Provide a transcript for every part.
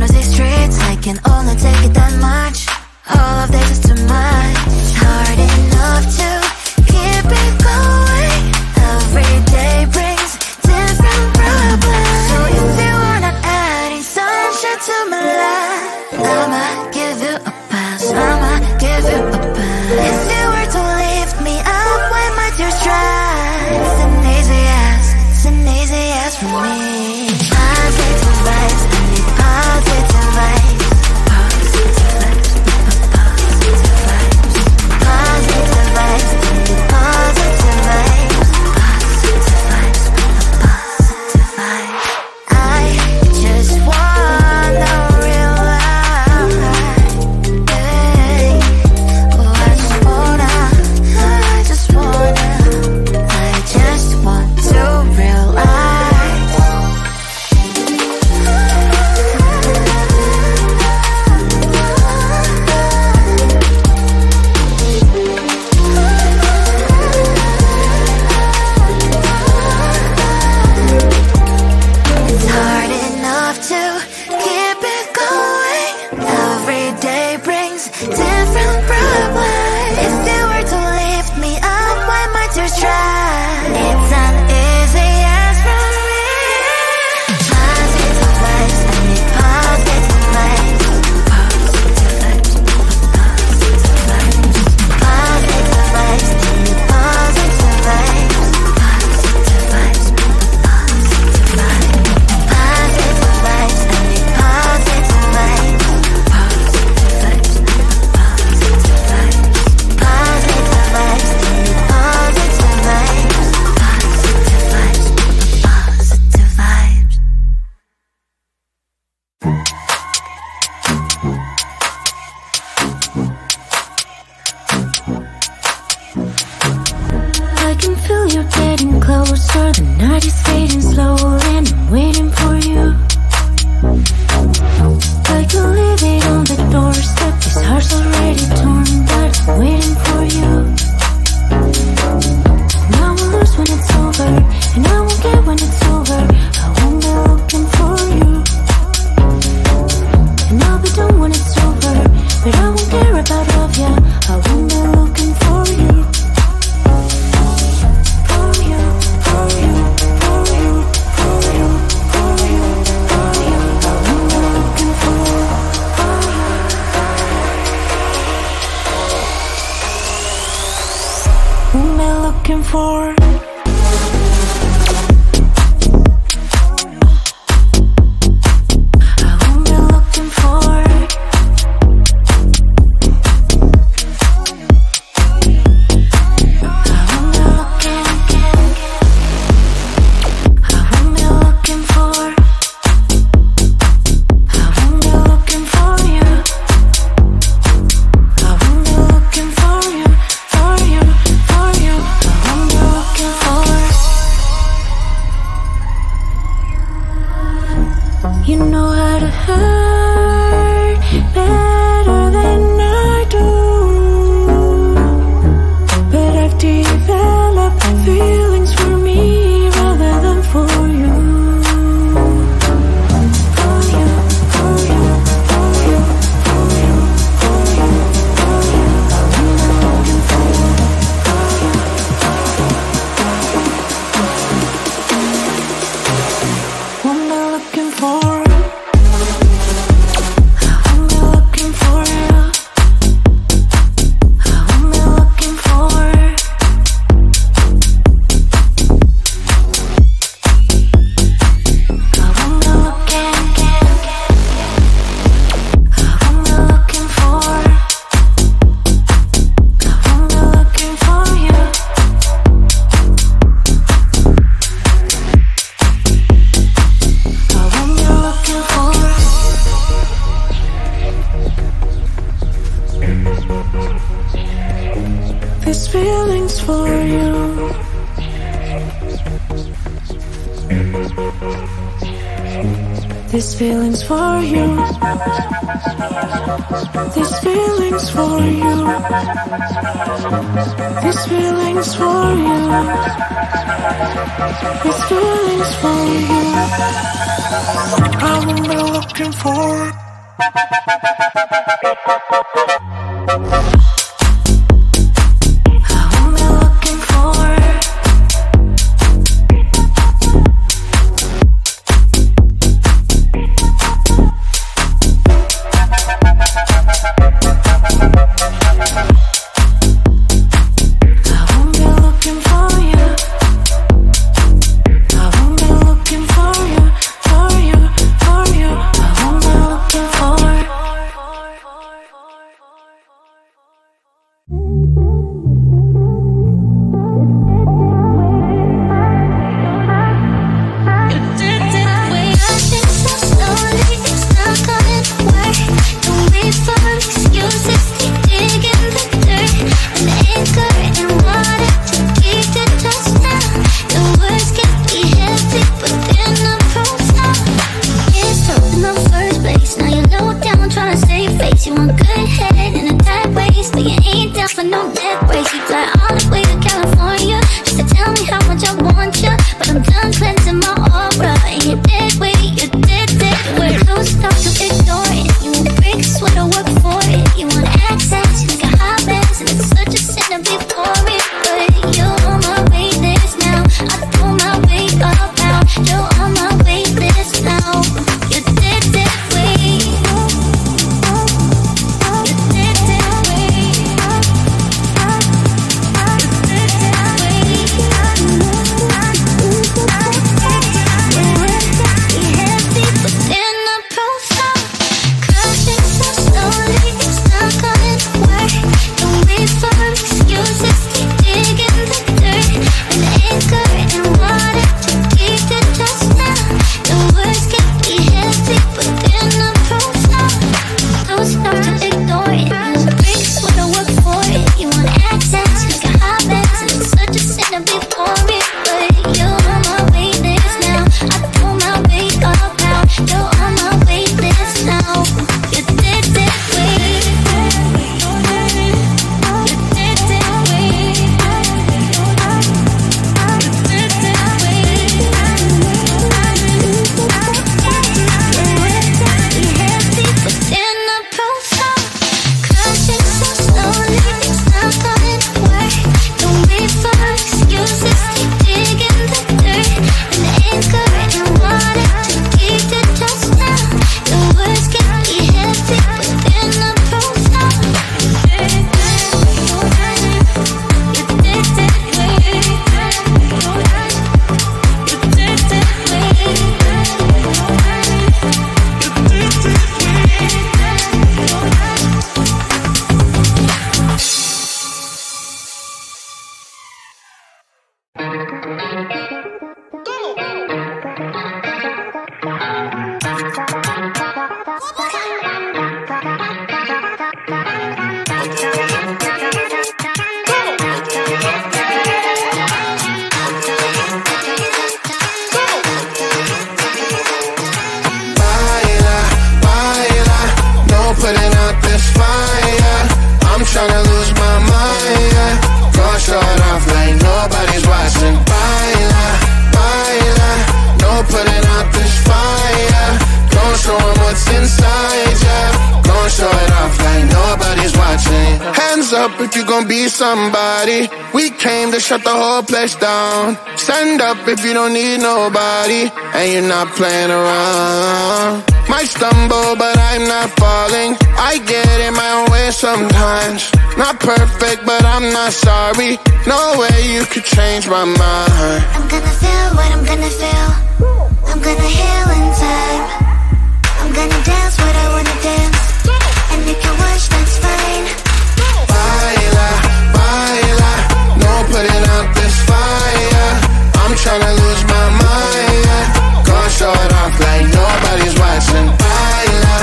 busy streets, I can only take it that much. All of this is too much. It's hard enough to keep it going. Every day brings different problems. So if you are not adding sunshine to my life, I'ma give you a pass, I'ma give you a pass. If you were to lift me up when my tears dry, it's an easy yes, it's an easy yes for me. Positive vibes, I need positive vibes. Positive vibes, I need positive vibes. Positive vibes. I just wanna realize, hey, oh, I just wanna to realize. It's hard enough to keep it going. Every day brings different problems. If you were to lift me up when my tears dry, it's an easy yes from me. Positive vibes, I need positive vibes. Positive vibes, positive vibes. Positive vibes, I need positive vibes. Positive vibes, positive vibes. Positive vibes, I need positive vibes. Positive vibes, positive vibes. Positive vibes, I need positive vibes. Positive vibes, positive vibes. I can feel you getting closer. The night is fading slowly and I'm waiting for you. I can leave it on the doorstep. This heart's already torn, but I'm waiting for you. And I will lose when it's over, and I won't get when it's over. I won't be looking for you. And I'll be done when it's over, but I won't care about love, yeah. I won't be looking for you. For you, for you, for you, for you, for you, for you. I won't be looking for you. Whom am I looking for? I won't be looking for. I won't be looking. I won't be looking for. I won't be looking for you. I won't be looking for you, for you, for you. I won't be looking for. You know how to hurt better than I do, but I've developed feelings for me rather than for you. For you, for you, for you, for you, for you, for you. I'm looking for you. What am I looking for? I'm looking for you. I'm looking for. I'm looking. I'm looking for. I'm looking for you. I'm looking for. This feeling's for you. These feelings for you. These feelings for you. These feelings for you. These feelings for you. I won't be looking for it. If you gon' be somebody, we came to shut the whole place down. Stand up if you don't need nobody, and you're not playing around. Might stumble, but I'm not falling. I get in my own way sometimes. Not perfect, but I'm not sorry. No way you could change my mind. I'm gonna feel what I'm gonna feel. I'm gonna heal in time. I'm gonna dance what I wanna dance. And if you wish, that's fine. Baila, baila, no putting out this fire. I'm tryna lose my mind, yeah. Gonna show it off like nobody's watching. Baila,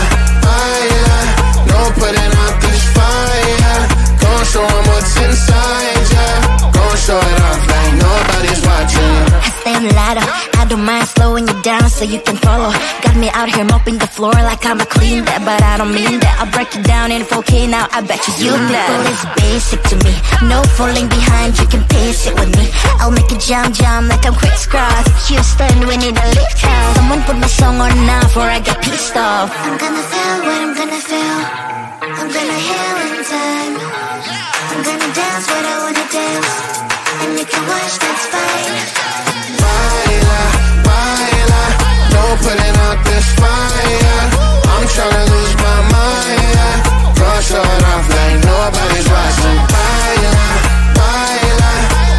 baila, no putting out this fire. Gonna show 'em what's inside, yeah. Gonna show it off like nobody's watching. I stay on the ladder, down, slowing you down so you can follow. Got me out here mopping the floor like I'm a clean that, but I don't mean that. I'll break it down in 4K now, I bet you glad. Well, it's basic to me, no falling behind, you can pace it with me. I'll make it jump like I'm crisscross. Houston, we need a lift house. Someone put my song on now before I get pissed off. I'm gonna feel what I'm gonna feel. I'm gonna heal in time. I'm gonna dance what I wanna dance, and you can watch, that's fine. Baila, baila, no putting out this fire. I'm tryna lose my mind, yeah. Gonna show it off like nobody's watching. Baila, baila,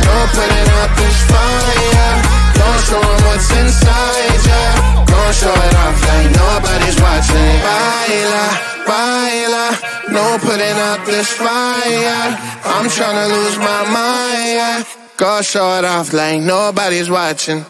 no putting out this fire. Don't show 'em what's inside, yeah. Gonna show it off like nobody's watching. Baila, baila, no putting out this fire. I'm tryna lose my mind, yeah. Go show it off like nobody's watching.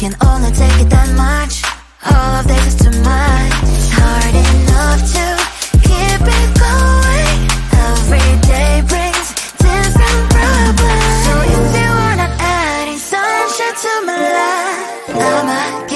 can only take it that much. All of this is too much. It's hard enough to keep it going. Every day brings different problems. So if you are not adding sunshine to my life, I'ma